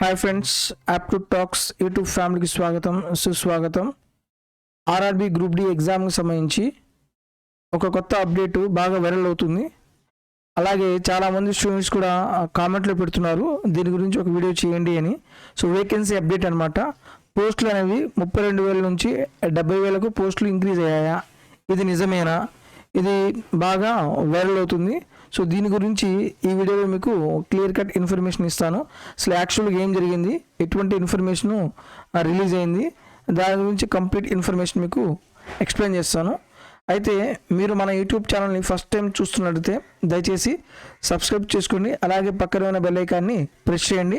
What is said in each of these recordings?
Hi friends, aptitude talks YouTube ఫ్యామిలీకి స్వాగతం సుస్వాగతం. ఆర్ఆర్బీ గ్రూప్ డి ఎగ్జామ్కి సంబంధించి ఒక కొత్త అప్డేటు బాగా వైరల్ అవుతుంది. అలాగే చాలామంది స్టూడెంట్స్ కూడా కామెంట్లో పెడుతున్నారు దీని గురించి ఒక వీడియో చేయండి అని. సో వేకెన్సీ అప్డేట్ అనమాట. పోస్టులు అనేవి 32,000 నుంచి 70,000కు పోస్టులు ఇంక్రీజ్ అయ్యాయా, ఇది నిజమేనా? ఇది బాగా వైరల్ అవుతుంది. సో దీని గురించి ఈ వీడియోలో మీకు క్లియర్ కట్ ఇన్ఫర్మేషన్ ఇస్తాను. అసలు యాక్చువల్గా ఏం జరిగింది, ఎటువంటి ఇన్ఫర్మేషను రిలీజ్ అయింది, దాని గురించి కంప్లీట్ ఇన్ఫర్మేషన్ మీకు ఎక్స్ప్లెయిన్ చేస్తాను. అయితే మీరు మన యూట్యూబ్ ఛానల్ని ఫస్ట్ టైం చూస్తున్నట్లయితే దయచేసి సబ్స్క్రైబ్ చేసుకోండి. అలాగే పక్కన ఉన్న బెల్ ఐకాన్ని ప్రెస్ చేయండి.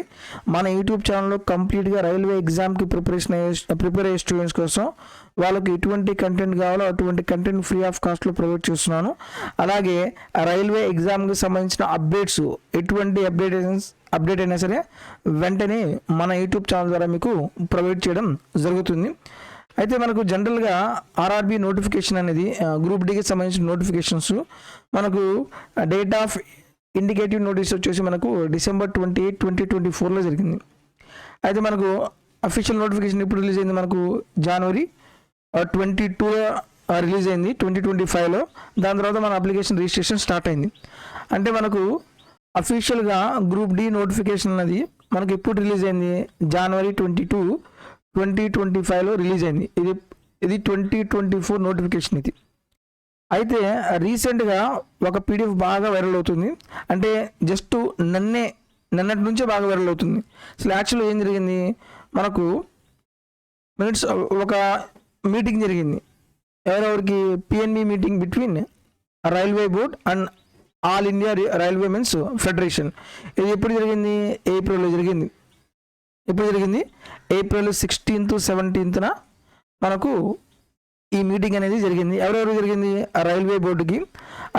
మన యూట్యూబ్ ఛానల్లో కంప్లీట్గా రైల్వే ఎగ్జామ్కి ప్రిపేర్ అయ్యే స్టూడెంట్స్ కోసం వాళ్ళకి ఎటువంటి కంటెంట్ కావాలో అటువంటి కంటెంట్ ఫ్రీ ఆఫ్ కాస్ట్లో ప్రొవైడ్ చేస్తున్నాను. అలాగే రైల్వే ఎగ్జామ్కి సంబంధించిన అప్డేట్స్, ఎటువంటి అప్డేట్ అయినా సరే వెంటనే మన యూట్యూబ్ ఛానల్ ద్వారా మీకు ప్రొవైడ్ చేయడం జరుగుతుంది. అయితే మనకు జనరల్గా ఆర్ఆర్బీ నోటిఫికేషన్ అనేది గ్రూప్ డికి సంబంధించిన నోటిఫికేషన్స్ మనకు డేట్ ఆఫ్ ఇండికేటివ్ నోటీస్ వచ్చేసి మనకు December 28, 2024లో జరిగింది. అయితే మనకు అఫీషియల్ నోటిఫికేషన్ ఇప్పుడు రిలీజ్ అయింది, మనకు January 22 రిలీజ్ అయింది 2025లో. దాని తర్వాత మన అప్లికేషన్ రిజిస్ట్రేషన్ స్టార్ట్ అయింది. అంటే మనకు అఫీషియల్గా గ్రూప్ డి నోటిఫికేషన్ అనేది మనకు ఎప్పుడు రిలీజ్ అయింది, January 22, 2025లో రిలీజ్ అయింది. ఇది 2024 నోటిఫికేషన్ ఇది. అయితే రీసెంట్గా ఒక PDF బాగా వైరల్ అవుతుంది. అంటే జస్ట్ నిన్నటి నుంచే బాగా వైరల్ అవుతుంది. అసలు యాక్చువల్గా ఏం జరిగింది, మనకు ఒక మీటింగ్ జరిగింది. ఎవరెవరికి, PNB meeting between railway board and all India railway men's federation. ఇది ఎప్పుడు జరిగింది, ఏప్రిల్లో జరిగింది. ఎప్పుడు జరిగింది, April 16th, 17th మనకు ఈ మీటింగ్ అనేది జరిగింది. ఎవరెవరు జరిగింది, రైల్వే బోర్డుకి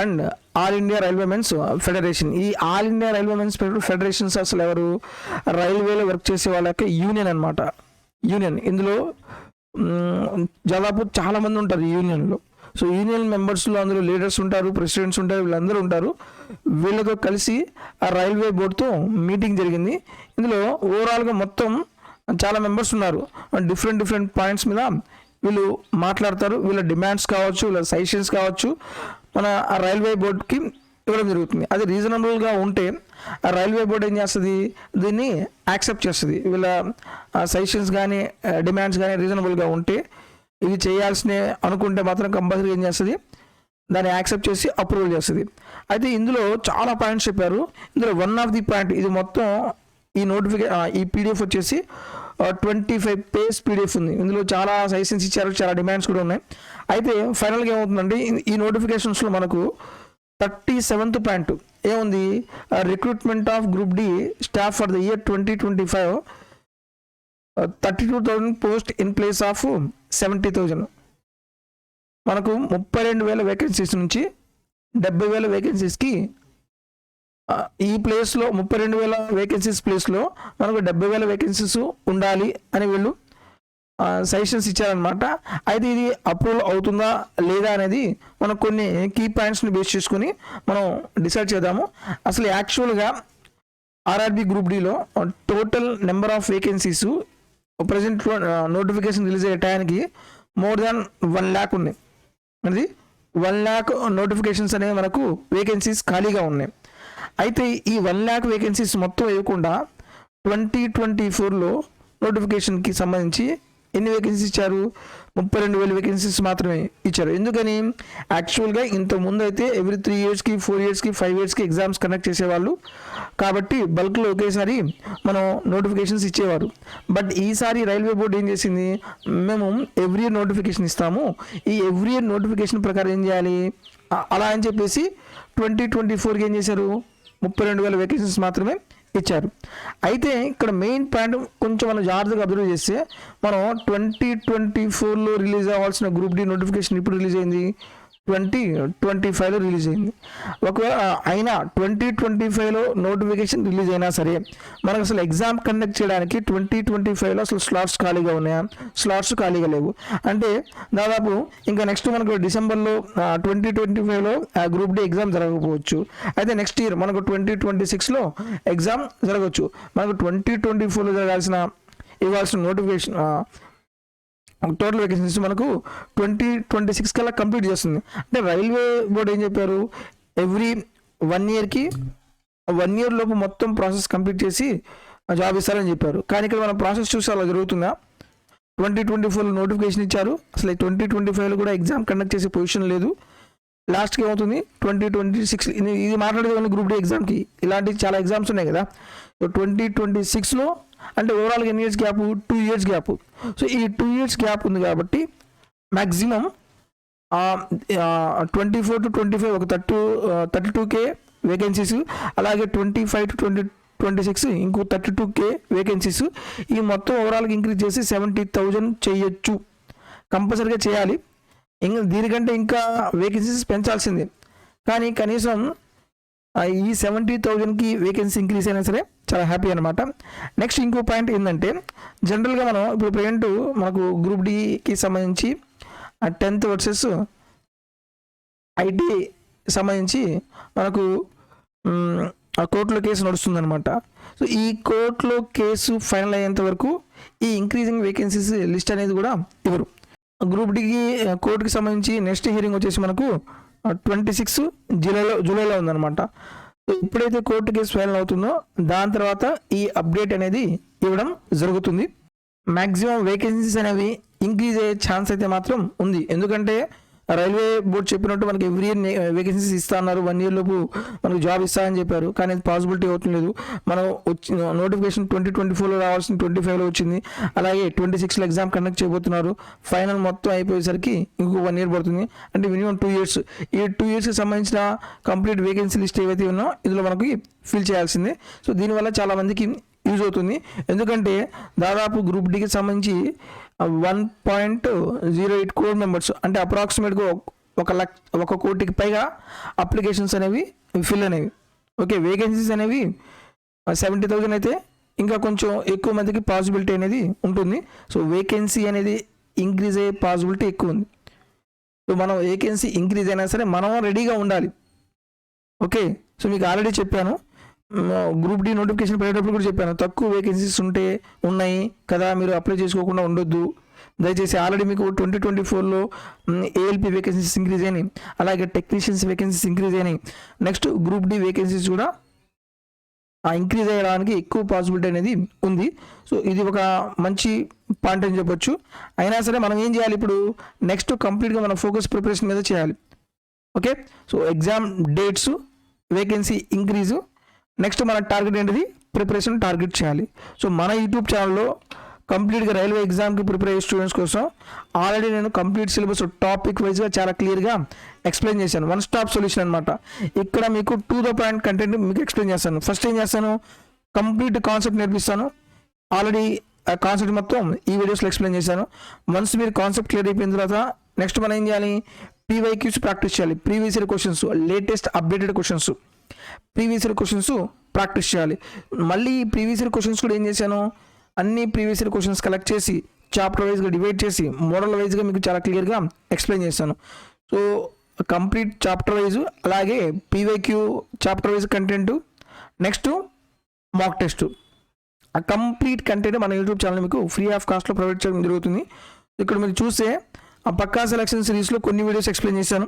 and all India railway men's federation. ఈ all India railway men's federations అసలు ఎవరు, రైల్వేలో వర్క్ చేసే వాళ్ళ యొక్క యూనియన్ అనమాట. యూనియన్ ఇందులో దాదాపు చాలామంది ఉంటారు ఈ యూనియన్లో. సో యూనియన్ మెంబర్స్లో అందులో లీడర్స్ ఉంటారు, ప్రెసిడెంట్స్ ఉంటారు, వీళ్ళందరూ ఉంటారు. వీళ్ళతో కలిసి ఆ రైల్వే బోర్డుతో మీటింగ్ జరిగింది. ఇందులో ఓవరాల్గా మొత్తం చాలా మెంబర్స్ ఉన్నారు. డిఫరెంట్ పాయింట్స్ మీద వీళ్ళు మాట్లాడతారు. వీళ్ళ డిమాండ్స్ కావచ్చు, వీళ్ళ సజెషన్స్ కావచ్చు, మన ఆ రైల్వే బోర్డుకి ఇవ్వడం జరుగుతుంది. అది రీజనబుల్గా ఉంటే ఆ రైల్వే బోర్డు ఏం చేస్తుంది, దీన్ని యాక్సెప్ట్ చేస్తుంది. వీళ్ళ సజెషన్స్ కానీ డిమాండ్స్ కానీ రీజనబుల్గా ఉంటే, ఇవి చేయాల్సినవి అనుకుంటే మాత్రం కంపల్సరీ ఏం చేస్తుంది, దాన్ని యాక్సెప్ట్ చేసి అప్రూవల్ చేస్తుంది. అయితే ఇందులో చాలా పాయింట్స్ చెప్పారు. ఇందులో వన్ ఆఫ్ ది పాయింట్, ఇది మొత్తం ఈ PDF వచ్చేసి 25 పేజ్ PDF ఉంది. ఇందులో చాలా సజెషన్స్ ఇచ్చారు, చాలా డిమాండ్స్ కూడా ఉన్నాయి. అయితే ఫైనల్గా ఏమవుతుందంటే ఈ నోటిఫికేషన్స్లో మనకు 37th పాయింట్ ఏముంది, recruitment of group D staff for the year 2025 32,000 post in place of 70,000. మనకు 32,000 వేకెన్సీస్ నుంచి 70,000 వేకెన్సీస్కి ఈ ప్లేస్లో 32,000 వేకెన్సీస్ ప్లేస్లో మనకు 70,000 వేకెన్సీస్ ఉండాలి అని వీళ్ళు సజెషన్స్ ఇచ్చారనమాట. అయితే ఇది అప్రూవల్ అవుతుందా లేదా అనేది మనం కొన్ని కీ పాయింట్స్ని బేస్ చేసుకుని మనం డిసైడ్ చేద్దాము. అసలు యాక్చువల్గా ఆర్ఆర్బీ గ్రూప్ డిలో total number of vacancies present notification release అయ్యే టైంకి more than 1 lakh ఉన్నాయి. అది 1 lakh నోటిఫికేషన్స్ అనేవి మనకు వేకెన్సీస్ ఖాళీగా ఉన్నాయి. అయితే ఈ 1 lakh వేకెన్సీస్ మొత్తం వేయకుండా 2024లో నోటిఫికేషన్కి సంబంధించి ఎన్ని వేకెన్సీస్ ఇచ్చారు, 32,000 వేకెన్సీస్ మాత్రమే ఇచ్చారు. ఎందుకని, యాక్చువల్గా ఇంతకుముందు అయితే ఎవ్రీ 3 yearsకి 4 yearsకి 5 yearsకి ఎగ్జామ్స్ కండక్ట్ చేసేవాళ్ళు. కాబట్టి బల్క్లో ఒకేసారి మనం నోటిఫికేషన్స్ ఇచ్చేవారు. బట్ ఈసారి రైల్వే బోర్డు ఏం చేసింది, మేము ఎవ్రీ ఇయర్ నోటిఫికేషన్ ఇస్తాము, ఈ ఎవ్రీ ఇయర్ నోటిఫికేషన్ ప్రకారం ఏం చేయాలి అలా అని చెప్పేసి 2024కి ఏం చేశారు, 32,000 వేకెన్సీస్ మాత్రమే ఇచ్చారు. అయితే ఇక్కడ మెయిన్ పాయింట్ కొంచెం మనం జాగ్రత్తగా అబ్జర్వ్ చేస్తే, మనం 2024లో రిలీజ్ అవ్వాల్సిన గ్రూప్ డి నోటిఫికేషన్ ఇప్పుడు రిలీజ్ అయింది 2025లో రిలీజ్ అయింది. ఒకవేళ అయినా 2025లో నోటిఫికేషన్ రిలీజ్ అయినా సరే మనకు అసలు ఎగ్జామ్ కండక్ట్ చేయడానికి 2025లో అసలు స్లాట్స్ ఖాళీగా ఉన్నాయా, స్లాట్స్ ఖాళీగా లేవు. అంటే దాదాపు ఇంకా నెక్స్ట్ మనకు డిసెంబర్లో 2025లో గ్రూప్ డి ఎగ్జామ్ జరగకపోవచ్చు. అయితే నెక్స్ట్ ఇయర్ మనకు 2026లో ఎగ్జామ్ జరగవచ్చు. మనకు 2024లో ఇవ్వాల్సిన నోటిఫికేషన్ టోటల్ వేకెన్సీస్ మనకు 2026 కల్లా కంప్లీట్ చేస్తుంది. అంటే రైల్వే బోర్డు ఏం చెప్పారు, ఎవ్రీ 1 ఇయర్ లోపు మొత్తం ప్రాసెస్ కంప్లీట్ చేసి జాబ్ ఇస్తారని చెప్పారు. కానీ ఇక్కడ మనం ప్రాసెస్ చూసి అలా జరుగుతుందా? 2024లో నోటిఫికేషన్ ఇచ్చారు, అసలు 2025లో కూడా ఎగ్జామ్ కండక్ట్ చేసే పొజిషన్ లేదు. లాస్ట్కి ఏమవుతుంది 2026. ఇది మాట్లాడేది గ్రూప్ డి ఎగ్జామ్కి, ఇలాంటి చాలా ఎగ్జామ్స్ ఉన్నాయి కదా. సో 2026లో అంటే ఓవరాల్గా ఎన్ని years gap, 2 years gap. So ఈ 2 ఇయర్స్ గ్యాప్ ఉంది కాబట్టి మ్యాక్సిమం 24 to 25 ఒక 32K వేకెన్సీస్, అలాగే 25 to 26 ఇంకో 32K వేకెన్సీస్. ఈ మొత్తం ఓవరాల్గా ఇంక్రీజ్ చేసి 70,000 చేయొచ్చు, కంపల్సరీగా చేయాలి. ఇంకా దీనికంటే ఇంకా వేకెన్సీస్ పెంచాల్సిందే. కానీ కనీసం ఈ 70,000కి వేకెన్సీ ఇంక్రీజ్ అయినా సరే చాలా హ్యాపీ అనమాట. నెక్స్ట్ ఇంకో పాయింట్ ఏంటంటే, జనరల్గా మనం ఇప్పుడు ప్రజెంట్ మనకు గ్రూప్ డికి సంబంధించి 10th వర్సెస్ ఐటీ సంబంధించి మనకు కోర్టులో కేసు నడుస్తుందన్నమాట. సో ఈ కోర్టులో కేసు ఫైనల్ అయ్యేంత వరకు ఈ ఇంక్రీజింగ్ వేకెన్సీస్ లిస్ట్ అనేది కూడా ఇవ్వరు. గ్రూప్ డికి కోర్టుకి సంబంధించి నెక్స్ట్ హియరింగ్ వచ్చేసి మనకు 26 జూలైలో ఉందన్నమాట. ఎప్పుడైతే కోర్టు కేసు ఫైనల్ అవుతుందో దాని తర్వాత ఈ అప్డేట్ అనేది ఇవ్వడం జరుగుతుంది. మ్యాక్సిమం వేకెన్సీస్ అనేవి ఇంక్రీజ్ అయ్యే ఛాన్స్ అయితే మాత్రం ఉంది. ఎందుకంటే రైల్వే బోర్డు చెప్పినట్టు మనకి ఎవ్రీ ఇయర్ వేకెన్సీస్ ఇస్తా అన్నారు, 1 ఇయర్ లోపు మనకు జాబ్ ఇస్తారని చెప్పారు. కానీ అది పాసిబిలిటీ అవుతుంది. మనం నోటిఫికేషన్ 2024లో రావాల్సిన 25లో వచ్చింది. అలాగే 26లో ఎగ్జామ్ కండక్ట్ చేయబోతున్నారు. ఫైనల్ మొత్తం అయిపోయేసరికి ఇంకో 1 ఇయర్ పడుతుంది. అంటే మినిమం 2 ఇయర్స్. ఈ 2 ఇయర్స్కి సంబంధించిన కంప్లీట్ వేకెన్సీ లిస్ట్ ఏవైతే ఉన్నాయో ఇందులో మనకి ఫిల్ చేయాల్సిందే. సో దీనివల్ల చాలామందికి యూజ్ అవుతుంది. ఎందుకంటే దాదాపు గ్రూప్ డికి సంబంధించి 1.08 crore మెంబర్స్, అంటే అప్రాక్సిమేట్గా 1 కోటికి పైగా అప్లికేషన్స్ అనేవి ఫిల్ అనేవి. ఓకే, వేకెన్సీస్ అనేవి 70,000 అయితే ఇంకా కొంచెం ఎక్కువ మందికి పాసిబిలిటీ అనేది ఉంటుంది. సో వేకెన్సీ అనేది ఇంక్రీజ్ అయ్యే పాసిబిలిటీ ఎక్కువ ఉంది. సో మనం వేకెన్సీ ఇంక్రీజ్ అయినా సరే మనం రెడీగా ఉండాలి. ఓకే, సో మీకు ఆల్రెడీ చెప్పాను, గ్రూప్ డి నోటిఫికేషన్ పడేటప్పుడు కూడా చెప్పాను, తక్కువ వేకెన్సీస్ ఉన్నాయి కదా, మీరు అప్లై చేసుకోకుండా ఉండొద్దు. దయచేసి ఆల్రెడీ మీకు 2024లో ఏఎల్పి వేకెన్సీస్ ఇంక్రీజ్ అయినాయి, అలాగే టెక్నీషియన్స్ వేకెన్సీస్ ఇంక్రీజ్ అయినాయి. నెక్స్ట్ గ్రూప్ డి వేకెన్సీస్ కూడా ఇంక్రీజ్ అయ్యడానికి ఎక్కువ పాసిబిలిటీ అనేది ఉంది. సో ఇది ఒక మంచి పాయింట్ అని చెప్పొచ్చు. అయినా సరే మనం ఏం చేయాలి, ఇప్పుడు నెక్స్ట్ కంప్లీట్గా మన ఫోకస్ ప్రిపరేషన్ మీద చేయాలి. Okay, so exam dates, vacancy increase, next మన టార్గెట్ ఏంటిది, ప్రిపరేషన్ టార్గెట్ చేయాలి. సో మన యూట్యూబ్ ఛానల్లో కంప్లీట్గా రైల్వే ఎగ్జామ్కి ప్రిపేర్ అయ్యే స్టూడెంట్స్ కోసం ఆల్రెడీ నేను కంప్లీట్ సిలబస్ టాపిక్ వైజ్గా చాలా క్లియర్గా ఎక్స్ప్లెయిన్ చేశాను. 1 స్టాప్ సొల్యూషన్ అనమాట. ఇక్కడ మీకు టు ద పాయింట్ కంటెంట్ మీకు ఎక్స్ప్లెయిన్ చేస్తాను. ఫస్ట్ ఏం చేస్తాను, కంప్లీట్ కాన్సెప్ట్ నేర్పిస్తాను. ఆల్రెడీ ఆ కాన్సెప్ట్ మొత్తం ఈ వీడియోస్లో ఎక్స్ప్లెయిన్ చేశాను. వన్స్ మీరు కాన్సెప్ట్ క్లియర్ అయిపోయిన తర్వాత నెక్స్ట్ మనం ఏం చేయాలి, PYQs ప్రాక్టీస్ చేయాలి. Previous year questions, latest updated questions, previous year questions practice చేయాలి. మళ్ళీ ప్రీవియస్ ఇయర్ క్వశ్చన్స్ కూడా ఏం చేశాను, అన్ని ప్రీవియస్ ఇయర్ క్వశ్చన్స్ కలెక్ట్ చేసి చాప్టర్ వైజ్గా డివైడ్ చేసి మోడల్ వైజ్గా మీకు చాలా క్లియర్గా ఎక్స్ప్లెయిన్ చేస్తాను. సో కంప్లీట్ చాప్టర్ వైజ్, అలాగే PYQ chapter wise content, next mock test, ఆ కంప్లీట్ కంటెంట్ మన యూట్యూబ్ ఛానల్ మీకు ఫ్రీ ఆఫ్ కాస్ట్లో ప్రొవైడ్ చేయడం జరుగుతుంది. ఇక్కడ మీరు చూస్తే ఆ పక్కా సెలక్షన్ సిరీస్లో కొన్ని వీడియోస్ ఎక్స్ప్లెయిన్ చేశాను,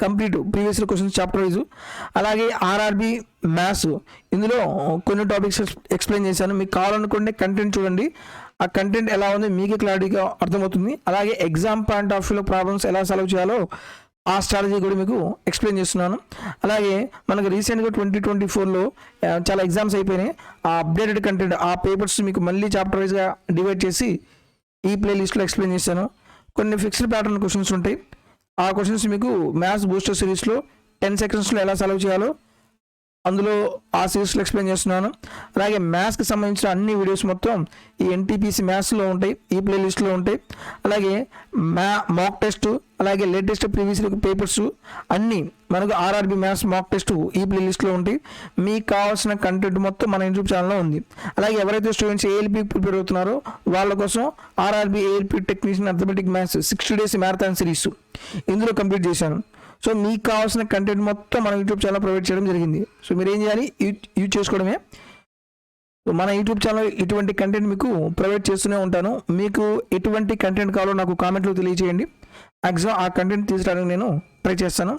complete previous questions chapter wise. అలాగే ఆర్ఆర్బి మ్యాథ్స్, ఇందులో కొన్ని టాపిక్స్ ఎక్స్ప్లెయిన్ చేశాను. మీకు కావాలనుకుంటే కంటెంట్ చూడండి, ఆ కంటెంట్ ఎలా ఉంది మీకే క్లారిటీగా అర్థమవుతుంది. అలాగే ఎగ్జామ్ పాయింట్ ఆఫ్ వ్యూలో ప్రాబ్లమ్స్ ఎలా సాల్వ్ చేయాలో ఆ స్ట్రాటజీ కూడా మీకు ఎక్స్ప్లెయిన్ చేస్తున్నాను. అలాగే మనకు రీసెంట్గా 2024లో చాలా ఎగ్జామ్స్ అయిపోయినాయి. ఆ అప్డేటెడ్ కంటెంట్, ఆ పేపర్స్ మీకు మళ్ళీ చాప్టర్ వైజ్గా డివైడ్ చేసి ఈ ప్లేలిస్ట్లో ఎక్స్ప్లెయిన్ చేశాను. కొన్ని ఫిక్స్డ్ ప్యాటర్న్ క్వశ్చన్స్ ఉంటాయి, ఆ క్వశ్చన్స్ మీకు మ్యాథ్స్ బూస్టర్ సిరీస్లో 10 సెకండ్స్లో ఎలా సాల్వ్ చేయాలో అందులో ఆ సిరీస్లో ఎక్స్ప్లెయిన్ చేస్తున్నాను. అలాగే మ్యాథ్స్కి సంబంధించిన అన్ని వీడియోస్ మొత్తం ఈ ఎన్టీపీసీ మ్యాథ్స్లో ఉంటాయి, ఈ ప్లేలిస్ట్లో ఉంటాయి. అలాగే మాక్ టెస్ట్, అలాగే లేటెస్ట్ ప్రీవియస్ పేపర్స్ అన్నీ మనకు ఆర్ఆర్బీ మ్యాథ్స్ మాక్ టెస్ట్ ఈ ప్లేలిస్ట్లో ఉంటాయి. మీకు కావాల్సిన కంటెంట్ మొత్తం మన యూట్యూబ్ ఛానల్లో ఉంది. అలాగే ఎవరైతే స్టూడెంట్స్ ఏఎల్పీ ప్రిపేర్ అవుతున్నారో వాళ్ళ కోసం RRB ALP technician arithmetic maths 60 days marathon series ఇందులో కంప్లీట్ చేశాను. సో మీకు కావాల్సిన కంటెంట్ మొత్తం మన యూట్యూబ్ ఛానల్ ప్రొవైడ్ చేయడం జరిగింది. సో మీరు ఏం చేయాలి, యూజ్ చేసుకోవడమే. మన యూట్యూబ్ ఛానల్ ఇటువంటి కంటెంట్ మీకు ప్రొవైడ్ చేస్తూనే ఉంటాను. మీకు ఎటువంటి కంటెంట్ కావాలో నాకు కామెంట్లో తెలియజేయండి. మ్యాక్సిమం ఆ కంటెంట్ తీసుకురావడానికి నేను ట్రై చేస్తాను.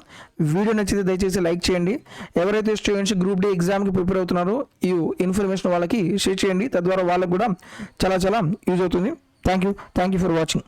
వీడియో నచ్చితే దయచేసి లైక్ చేయండి. ఎవరైతే స్టూడెంట్స్ గ్రూప్ డి ఎగ్జామ్కి ప్రిపేర్ అవుతున్నారో ఈ ఇన్ఫర్మేషన్ వాళ్ళకి షేర్ చేయండి. తద్వారా వాళ్ళకు కూడా చాలా యూజ్ అవుతుంది. Thank you for watching.